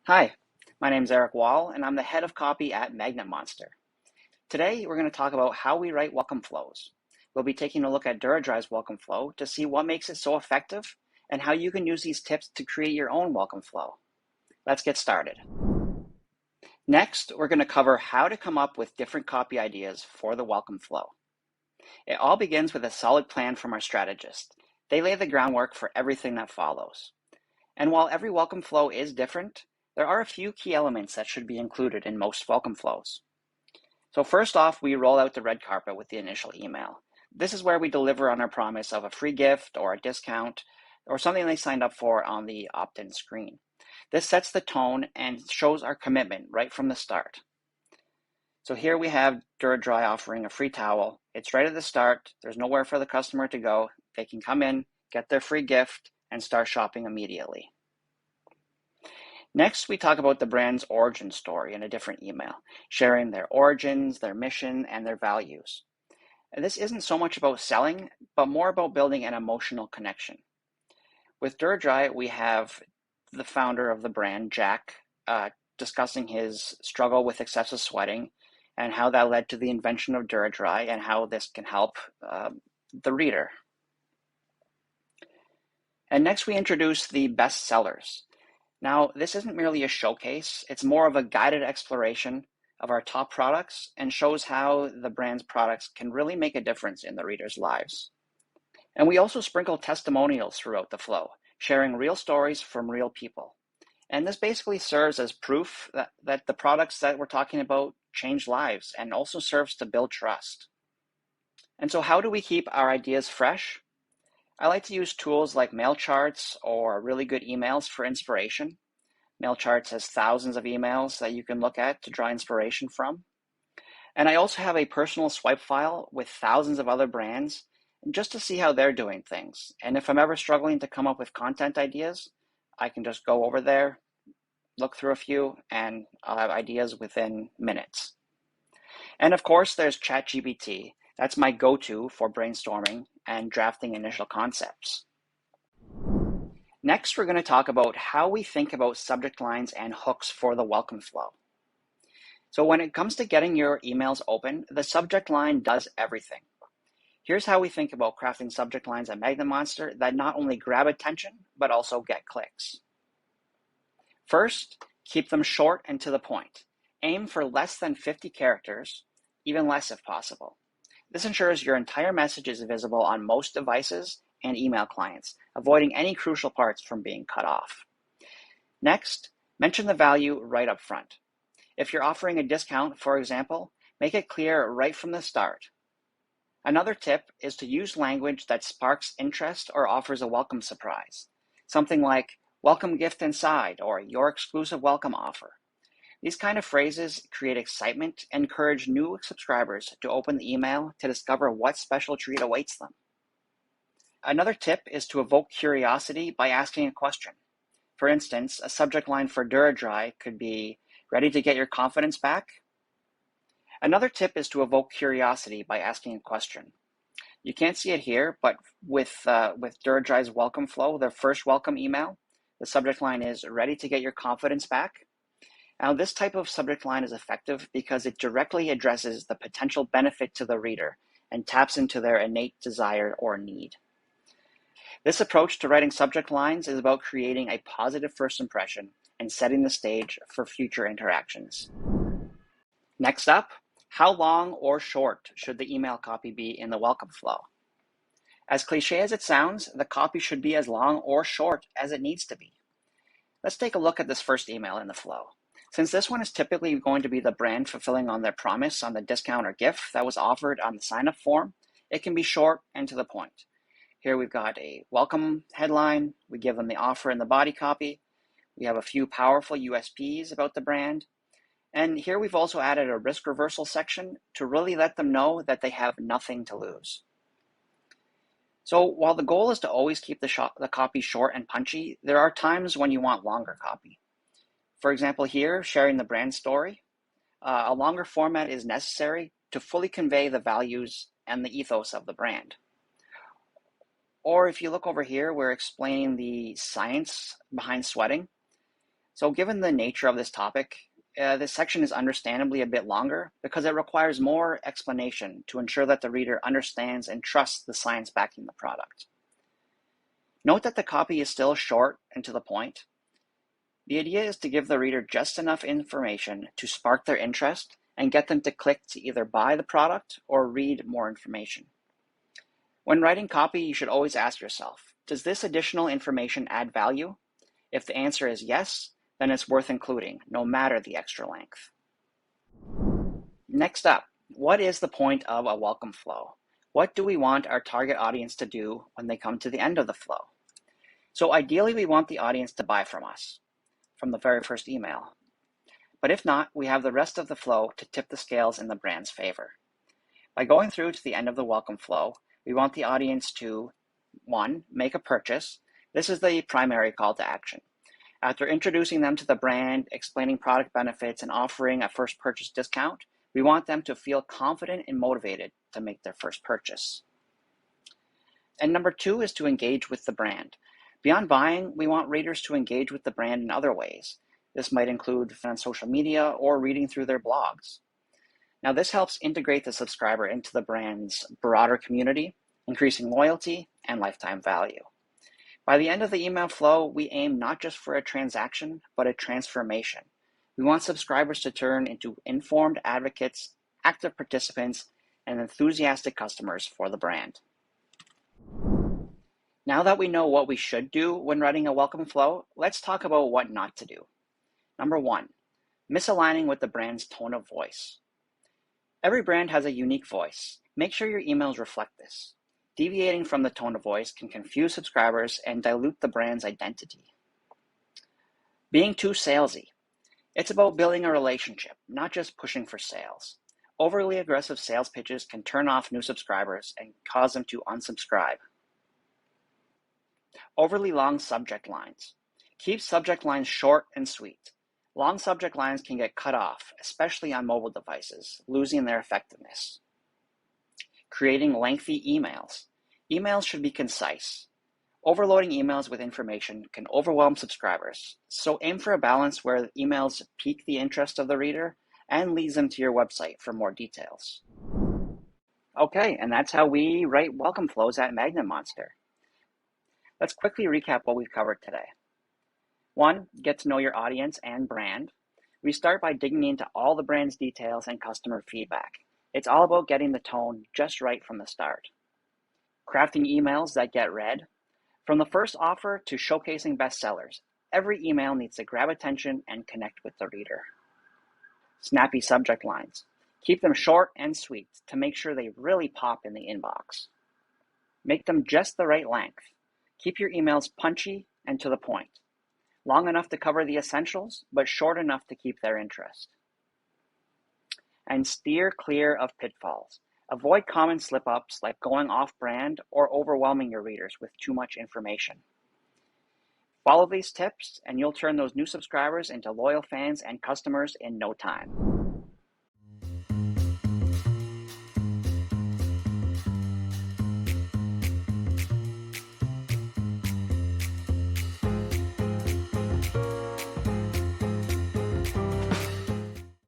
Hi, my name is Eric Wall, and I'm the head of copy at Magnet Monster. Today, we're going to talk about how we write welcome flows. We'll be taking a look at Duradry's welcome flow to see what makes it so effective and how you can use these tips to create your own welcome flow. Let's get started. Next, we're going to cover how to come up with different copy ideas for the welcome flow. It all begins with a solid plan from our strategist. They lay the groundwork for everything that follows. And while every welcome flow is different, there are a few key elements that should be included in most welcome flows. So first off, we roll out the red carpet with the initial email. This is where we deliver on our promise of a free gift or a discount or something they signed up for on the opt-in screen. This sets the tone and shows our commitment right from the start. So here we have Duradry offering a free towel. It's right at the start. There's nowhere for the customer to go. They can come in, get their free gift, and start shopping immediately. Next, we talk about the brand's origin story in a different email, sharing their origins, their mission, and their values. And this isn't so much about selling, but more about building an emotional connection. With Duradry, we have the founder of the brand, Jack, discussing his struggle with excessive sweating and how that led to the invention of Duradry and how this can help the reader. And next, we introduce the best sellers. Now, this isn't merely a showcase, it's more of a guided exploration of our top products and shows how the brand's products can really make a difference in the readers' lives. And we also sprinkle testimonials throughout the flow, sharing real stories from real people. And this basically serves as proof that the products that we're talking about change lives and also serves to build trust. And so how do we keep our ideas fresh? I like to use tools like MailCharts or really good emails for inspiration. MailCharts has thousands of emails that you can look at to draw inspiration from. And I also have a personal swipe file with thousands of other brands just to see how they're doing things. And if I'm ever struggling to come up with content ideas, I can just go over there, look through a few, and I'll have ideas within minutes. And of course, there's ChatGPT. That's my go-to for brainstorming and drafting initial concepts. Next, we're going to talk about how we think about subject lines and hooks for the welcome flow. So when it comes to getting your emails open, the subject line does everything. Here's how we think about crafting subject lines at Magnet Monster that not only grab attention, but also get clicks. First, keep them short and to the point. Aim for less than 50 characters, even less if possible. This ensures your entire message is visible on most devices and email clients, avoiding any crucial parts from being cut off. Next, mention the value right up front. If you're offering a discount, for example, make it clear right from the start. Another tip is to use language that sparks interest or offers a welcome surprise. Something like, welcome gift inside, or your exclusive welcome offer. These kind of phrases create excitement and encourage new subscribers to open the email to discover what special treat awaits them. Another tip is to evoke curiosity by asking a question. For instance, a subject line for Duradry could be, ready to get your confidence back? Another tip is to evoke curiosity by asking a question. You can't see it here, but with Duradry's welcome flow, their first welcome email, the subject line is, ready to get your confidence back? Now, this type of subject line is effective because it directly addresses the potential benefit to the reader and taps into their innate desire or need. This approach to writing subject lines is about creating a positive first impression and setting the stage for future interactions. Next up, how long or short should the email copy be in the welcome flow? As cliche as it sounds, the copy should be as long or short as it needs to be. Let's take a look at this first email in the flow. Since this one is typically going to be the brand fulfilling on their promise on the discount or gift that was offered on the sign-up form, it can be short and to the point. Here we've got a welcome headline, we give them the offer in the body copy, we have a few powerful USPs about the brand, and here we've also added a risk reversal section to really let them know that they have nothing to lose. So while the goal is to always keep the copy short and punchy, there are times when you want longer copy. For example here, sharing the brand story, a longer format is necessary to fully convey the values and the ethos of the brand. Or if you look over here, we're explaining the science behind sweating. So given the nature of this topic, this section is understandably a bit longer because it requires more explanation to ensure that the reader understands and trusts the science backing the product. Note that the copy is still short and to the point. The idea is to give the reader just enough information to spark their interest and get them to click to either buy the product or read more information. When writing copy, you should always ask yourself, does this additional information add value? If the answer is yes, then it's worth including, no matter the extra length. Next up, what is the point of a welcome flow? What do we want our target audience to do when they come to the end of the flow? So ideally, we want the audience to buy from us, from the very first email. But if not, we have the rest of the flow to tip the scales in the brand's favor. By going through to the end of the welcome flow, we want the audience to, 1, make a purchase. This is the primary call to action. After introducing them to the brand, explaining product benefits, and offering a first purchase discount, we want them to feel confident and motivated to make their first purchase. And number 2 is to engage with the brand. Beyond buying, we want readers to engage with the brand in other ways. This might include on social media or reading through their blogs. Now, this helps integrate the subscriber into the brand's broader community, increasing loyalty and lifetime value. By the end of the email flow, we aim not just for a transaction, but a transformation. We want subscribers to turn into informed advocates, active participants, and enthusiastic customers for the brand. Now that we know what we should do when writing a welcome flow, let's talk about what not to do. Number 1, misaligning with the brand's tone of voice. Every brand has a unique voice. Make sure your emails reflect this. Deviating from the tone of voice can confuse subscribers and dilute the brand's identity. Being too salesy. It's about building a relationship, not just pushing for sales. Overly aggressive sales pitches can turn off new subscribers and cause them to unsubscribe. Overly long subject lines. Keep subject lines short and sweet. Long subject lines can get cut off, especially on mobile devices, losing their effectiveness. Creating lengthy emails. Emails should be concise. Overloading emails with information can overwhelm subscribers, so aim for a balance where emails pique the interest of the reader and leads them to your website for more details. Okay, and that's how we write welcome flows at Magnet Monster. Let's quickly recap what we've covered today. 1, get to know your audience and brand. We start by digging into all the brand's details and customer feedback. It's all about getting the tone just right from the start. Crafting emails that get read. From the first offer to showcasing bestsellers, every email needs to grab attention and connect with the reader. Snappy subject lines. Keep them short and sweet to make sure they really pop in the inbox. Make them just the right length. Keep your emails punchy and to the point. Long enough to cover the essentials, but short enough to keep their interest. And steer clear of pitfalls. Avoid common slip-ups like going off-brand or overwhelming your readers with too much information. Follow these tips and you'll turn those new subscribers into loyal fans and customers in no time.